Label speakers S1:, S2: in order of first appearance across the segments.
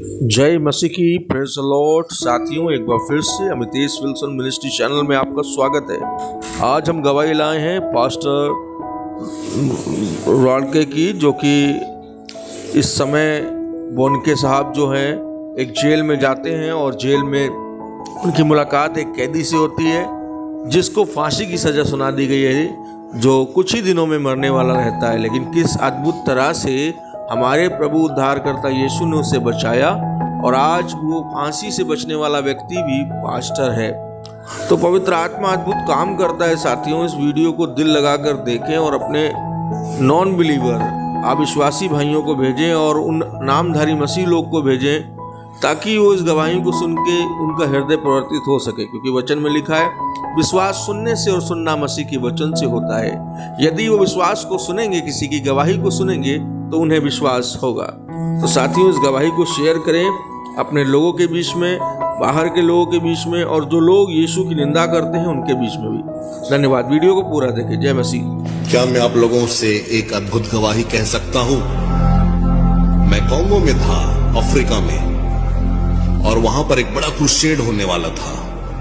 S1: जय मसीह की, praise the Lord. साथियों, एक बार फिर से अमितेश विल्सन मिनिस्ट्री चैनल में आपका स्वागत है। आज हम गवाही लाए हैं पास्टर रॉडके की, जो कि इस समय बोनके साहब जो हैं एक जेल में जाते हैं और जेल में उनकी मुलाकात एक कैदी से होती है जिसको फांसी की सज़ा सुना दी गई है, जो कुछ ही दिनों में मरने वाला रहता है। लेकिन किस अद्भुत तरह से हमारे प्रभु उद्धारकर्ता यीशु ने उसे बचाया और आज वो फांसी से बचने वाला व्यक्ति भी पास्टर है। तो पवित्र आत्मा अद्भुत काम करता है। साथियों, इस वीडियो को दिल लगाकर देखें और अपने नॉन बिलीवर अविश्वासी भाइयों को भेजें और उन नामधारी मसीह लोग को भेजें, ताकि वो इस गवाही को सुन के उनका हृदय परिवर्तित हो सके। क्योंकि वचन में लिखा है, विश्वास सुनने से और सुनना मसीह के वचन से होता है। यदि वो विश्वास को सुनेंगे, किसी की गवाही को सुनेंगे, तो उन्हें विश्वास होगा। तो साथियों, इस गवाही को शेयर करें अपने लोगों के बीच में, बाहर के लोगों के बीच में, और जो लोग यीशु की निंदा करते हैं उनके बीच में भी। धन्यवाद। वीडियो को पूरा देखें। जय मसीह।
S2: क्या मैं आप लोगों से एक अद्भुत गवाही कह सकता हूँ? मैं कांगो में था, अफ्रीका में, और वहां पर एक बड़ा क्रूसेड होने वाला था।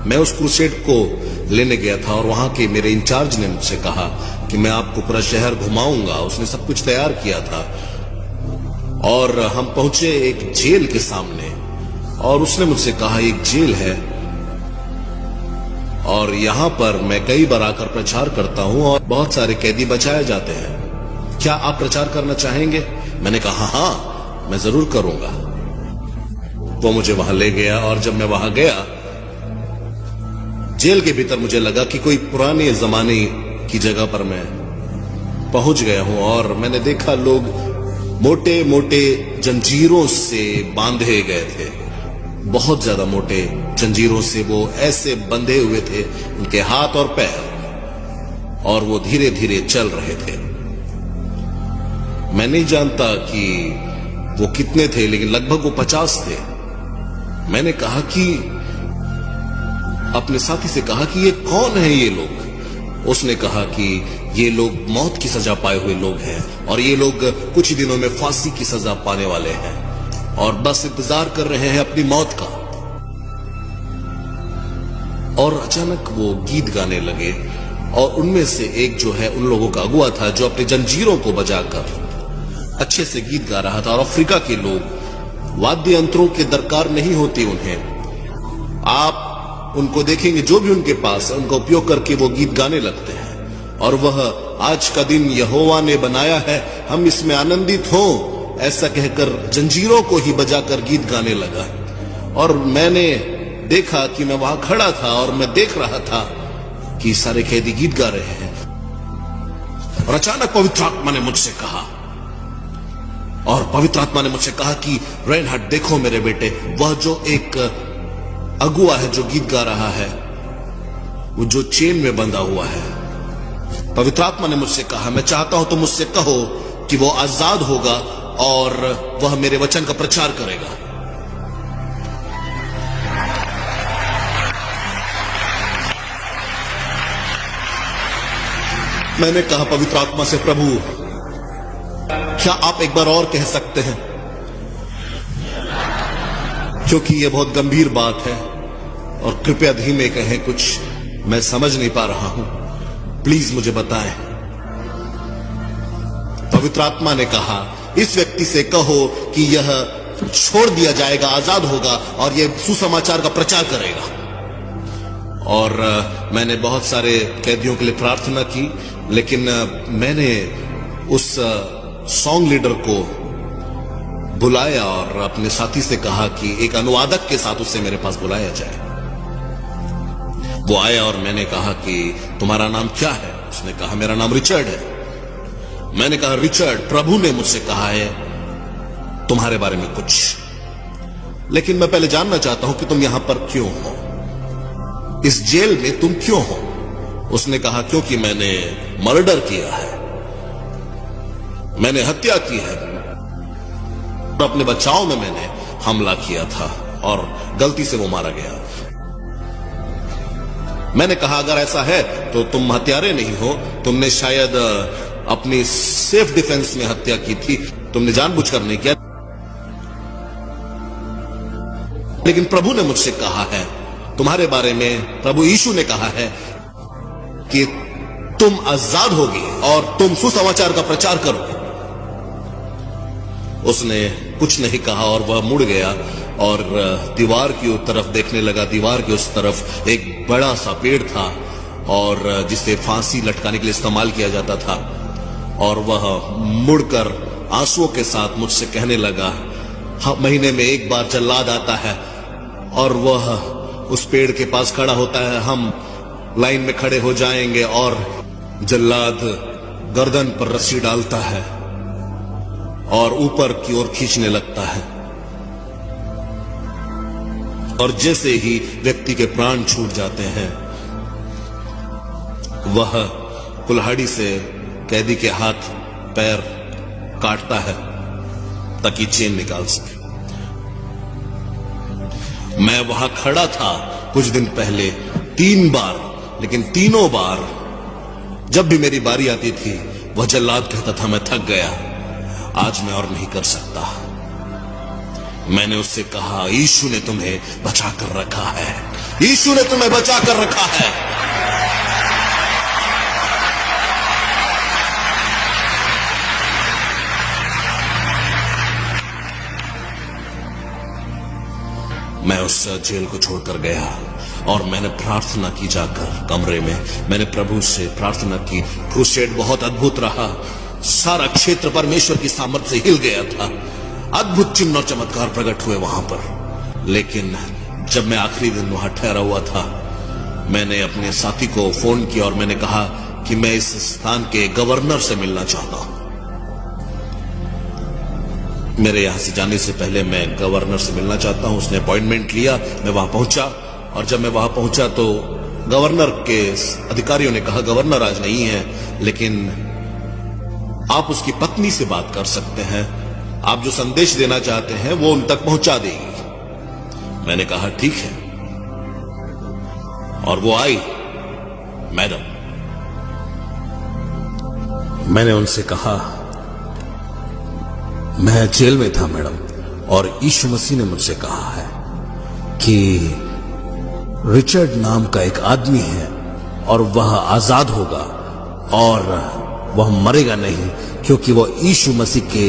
S2: मैं उस क्रूसेड को लेने गया था और वहां के मेरे इंचार्ज ने मुझसे कहा कि मैं आपको पूरा शहर घुमाऊंगा। उसने सब कुछ तैयार किया था और हम पहुंचे एक जेल के सामने, और उसने मुझसे कहा एक जेल है और यहां पर मैं कई बार आकर प्रचार करता हूं और बहुत सारे कैदी बचाए जाते हैं। क्या आप प्रचार करना चाहेंगे? मैंने कहा हाँ, मैं जरूर करूंगा। वो मुझे वहां ले गया और जब मैं वहां गया, जेल के भीतर मुझे लगा कि कोई पुराने जमाने की जगह पर मैं पहुंच गया हूं। और मैंने देखा लोग मोटे मोटे जंजीरों से बांधे गए थे, बहुत ज्यादा मोटे जंजीरों से वो ऐसे बंधे हुए थे, उनके हाथ और पैर, और वो धीरे धीरे चल रहे थे। मैं नहीं जानता कि वो कितने थे, लेकिन लगभग वो 50 थे। मैंने कहा कि अपने साथी से कहा कि ये कौन है ये लोग? उसने कहा कि ये लोग मौत की सजा पाए हुए लोग हैं और ये लोग कुछ ही दिनों में फांसी की सजा पाने वाले हैं और बस इंतजार कर रहे हैं अपनी मौत का। और अचानक वो गीत गाने लगे और उनमें से एक जो है उन लोगों का अगुआ था, जो अपने जंजीरों को बजाकर अच्छे से गीत गा रहा था। और अफ्रीका के लोग वाद्य यंत्रों की दरकार नहीं होती उन्हें। आप उनको देखेंगे, जो भी उनके पास है उनका उपयोग करके वो गीत गाने लगते हैं। और वह आज का दिन यहोवा ने बनाया है, हम इसमें आनंदित हों, ऐसा कहकर जंजीरों को ही बजाकर गीत गाने लगा। और मैंने देखा कि मैं वहां खड़ा था और मैं देख रहा था कि सारे कैदी गीत गा रहे हैं। और अचानक पवित्र आत्मा ने मुझसे कहा, कि रेनहार्ड, देखो मेरे बेटे, वह जो एक अगुआ है जो गीत गा रहा है, वो जो चेन में बंधा हुआ है। पवित्र आत्मा ने मुझसे कहा, मैं चाहता हूं तुम मुझसे कहो कि वो आजाद होगा और वह मेरे वचन का प्रचार करेगा। मैंने कहा पवित्र आत्मा से, प्रभु क्या आप एक बार और कह सकते हैं? क्योंकि यह बहुत गंभीर बात है और कृपया धीमे कहें, कुछ मैं समझ नहीं पा रहा हूं, प्लीज मुझे बताएं। पवित्र आत्मा ने कहा, इस व्यक्ति से कहो कि यह छोड़ दिया जाएगा, आजाद होगा और यह सुसमाचार का प्रचार करेगा। और मैंने बहुत सारे कैदियों के लिए प्रार्थना की, लेकिन मैंने उस सॉन्ग लीडर को बुलाया और अपने साथी से कहा कि एक अनुवादक के साथ उसे मेरे पास बुलाया जाए। वो आया और मैंने कहा कि तुम्हारा नाम क्या है? उसने कहा मेरा नाम रिचर्ड है। मैंने कहा रिचर्ड, प्रभु ने मुझसे कहा है तुम्हारे बारे में कुछ, लेकिन मैं पहले जानना चाहता हूं कि तुम यहां पर क्यों हो, इस जेल में तुम क्यों हो? उसने कहा क्योंकि मैंने मर्डर किया है, मैंने हत्या की है, अपने बचाव में मैंने हमला किया था और गलती से वो मारा गया। मैंने कहा अगर ऐसा है तो तुम हत्यारे नहीं हो, तुमने शायद अपनी सेल्फ डिफेंस में हत्या की थी, तुमने जानबूझकर नहीं किया। लेकिन प्रभु ने मुझसे कहा है, तुम्हारे बारे में प्रभु यीशु ने कहा है कि तुम आजाद होगे और तुम सुसमाचार का प्रचार करोगे। उसने कुछ नहीं कहा और वह मुड़ गया और दीवार की तरफ देखने लगा। दीवार की उस तरफ एक बड़ा सा पेड़ था और जिसे फांसी लटकाने के लिए इस्तेमाल किया जाता था, और वह मुड़कर आंसुओं के साथ मुझसे कहने लगा, महीने में एक बार जल्लाद आता है और वह उस पेड़ के पास खड़ा होता है, हम लाइन में खड़े हो जाएंगे और जल्लाद गर्दन पर रस्सी डालता है और ऊपर की ओर खींचने लगता है, और जैसे ही व्यक्ति के प्राण छूट जाते हैं, वह कुल्हाड़ी से कैदी के हाथ पैर काटता है ताकि चेन निकाल सके। मैं वहां खड़ा था कुछ दिन पहले 3 बार, लेकिन तीनों बार जब भी मेरी बारी आती थी वह जल्लाद कहता था, मैं थक गया, आज मैं और नहीं कर सकता। मैंने उससे कहा, यीशु ने तुम्हें बचा कर रखा है, यीशु ने तुम्हें बचा कर रखा है। मैं उस जेल को छोड़कर गया और मैंने प्रार्थना की जाकर कमरे में। मैंने प्रभु से प्रार्थना की। क्रूसेड बहुत अद्भुत रहा। सारा क्षेत्र परमेश्वर की सामर्थ्य से हिल गया था। अद्भुत चिन्ह और चमत्कार प्रकट हुए वहां पर। लेकिन जब मैं आखिरी दिन वहां ठहरा हुआ था, मैंने अपने साथी को फोन किया और मैंने कहा कि मैं इस स्थान के गवर्नर से मिलना चाहता हूं। मेरे यहां से जाने से पहले मैं गवर्नर से मिलना चाहता हूं। उसने अपॉइंटमेंट लिया। मैं वहां पहुंचा और जब मैं वहां पहुंचा तो गवर्नर के अधिकारियों ने कहा, गवर्नर आज नहीं है, लेकिन आप उसकी पत्नी से बात कर सकते हैं, आप जो संदेश देना चाहते हैं वो उन तक पहुंचा देगी। मैंने कहा ठीक है, और वो आई। मैडम, मैंने उनसे कहा, मैं जेल में था मैडम, और यीशु मसीह ने मुझसे कहा है कि रिचर्ड नाम का एक आदमी है और वह आजाद होगा और वह मरेगा नहीं, क्योंकि वह यीशु मसीह के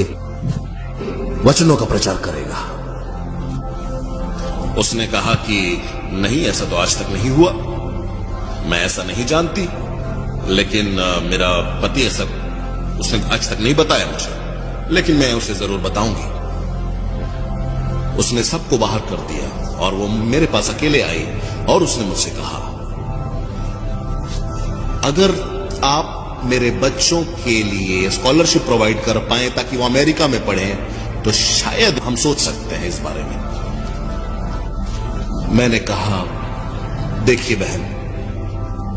S2: वचनों का प्रचार करेगा। उसने कहा कि नहीं, ऐसा तो आज तक नहीं हुआ, मैं ऐसा नहीं जानती, लेकिन मेरा पति ऐसा उसने आज तक नहीं बताया मुझे, लेकिन मैं उसे जरूर बताऊंगी। उसने सबको बाहर कर दिया और वो मेरे पास अकेले आई और उसने मुझसे कहा, अगर आप मेरे बच्चों के लिए स्कॉलरशिप प्रोवाइड कर पाए ताकि वो अमेरिका में पढ़ें तो शायद हम सोच सकते हैं इस बारे में। मैंने कहा, देखिए बहन,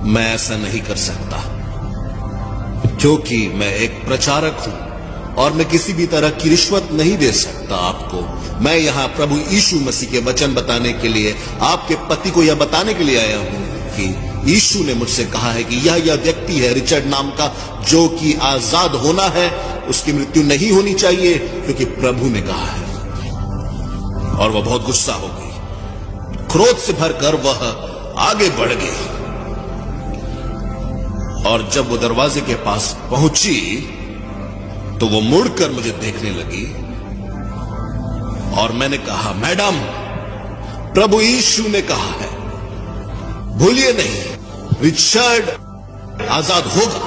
S2: मैं ऐसा नहीं कर सकता, क्योंकि मैं एक प्रचारक हूं और मैं किसी भी तरह की रिश्वत नहीं दे सकता आपको। मैं यहां प्रभु यीशु मसीह के वचन बताने के लिए, आपके पति को यह बताने के लिए आया हूं कि यीशु ने मुझसे कहा है कि यह व्यक्ति है रिचर्ड नाम का, जो कि आजाद होना है, उसकी मृत्यु नहीं होनी चाहिए, क्योंकि प्रभु ने कहा है। और वह बहुत गुस्सा हो गई। क्रोध से भरकर वह आगे बढ़ गई और जब वो दरवाजे के पास पहुंची तो वो मुड़कर मुझे देखने लगी और मैंने कहा, मैडम, प्रभु यीशु ने कहा है, भूलिए नहीं, रिचर्ड आजाद होगा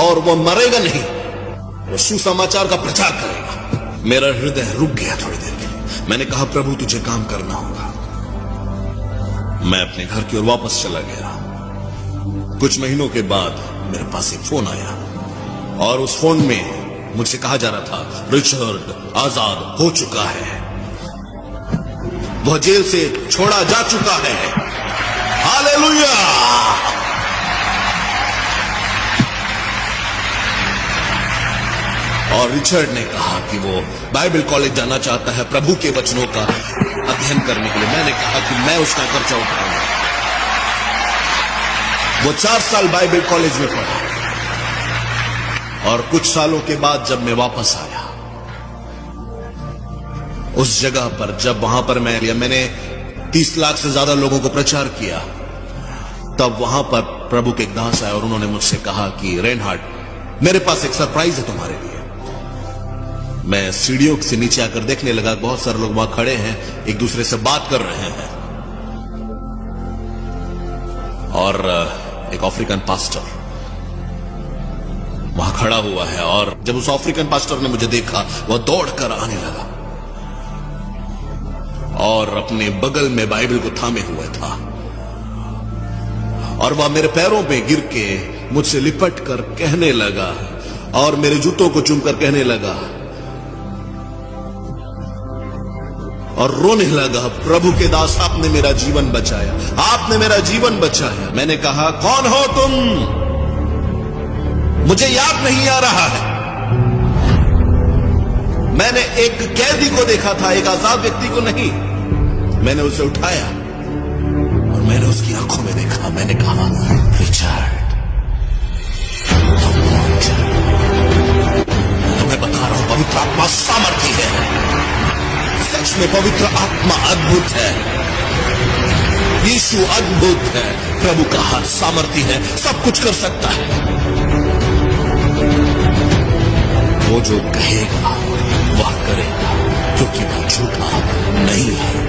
S2: और वो मरेगा नहीं, वो सुसमाचार का प्रचार करेगा। मेरा हृदय रुक गया थोड़ी देर के लिए। मैंने कहा, प्रभु तुझे काम करना होगा। मैं अपने घर की ओर वापस चला गया। कुछ महीनों के बाद मेरे पास एक फोन आया और उस फोन में मुझसे कहा जा रहा था, रिचर्ड आजाद हो चुका है, वह जेल से छोड़ा जा चुका है। हालेलुया! और रिचर्ड ने कहा कि वो बाइबल कॉलेज जाना चाहता है प्रभु के वचनों का अध्ययन करने के लिए। मैंने कहा कि मैं उसका खर्चा उठाऊंगा। वो 4 साल बाइबल कॉलेज में पढ़ा और कुछ सालों के बाद जब मैं वापस आया उस जगह पर जब वहां पर मैंने 30 लाख से ज्यादा लोगों को प्रचार किया, तब वहां पर प्रभु के एक दास आए और उन्होंने मुझसे कहा कि रेनहार्ड, मेरे पास एक सरप्राइज है तुम्हारे लिए। मैं सीढ़ियों से नीचे आकर देखने लगा, बहुत सारे लोग वहां खड़े हैं, एक दूसरे से बात कर रहे हैं, और एक अफ्रीकन पास्टर वहां खड़ा हुआ है। और जब उस अफ्रीकन पास्टर ने मुझे देखा, वह दौड़कर आने लगा और अपने बगल में बाइबल को थामे हुए था, और वह मेरे पैरों पे गिर के मुझसे लिपट कर कहने लगा और मेरे जूतों को चूमकर कहने लगा और रोने लगा, प्रभु के दास, आपने मेरा जीवन बचाया, आपने मेरा जीवन बचाया। मैंने कहा, कौन हो तुम? मुझे याद नहीं आ रहा है। मैंने एक कैदी को देखा था, एक आजाद व्यक्ति को नहीं। मैंने उसे उठाया और मैंने उसकी आंखों में देखा। मैंने कहा, रिचर्ड, मैं तुम्हें बता रहा हूं, पवित्र आत्मा सामर्थी है। सच में पवित्र आत्मा अद्भुत है, यीशु अद्भुत है, प्रभु का हाथ सामर्थी है, सब कुछ कर सकता है। वो जो कहेगा वह करेगा, क्योंकि वह झूठा नहीं है।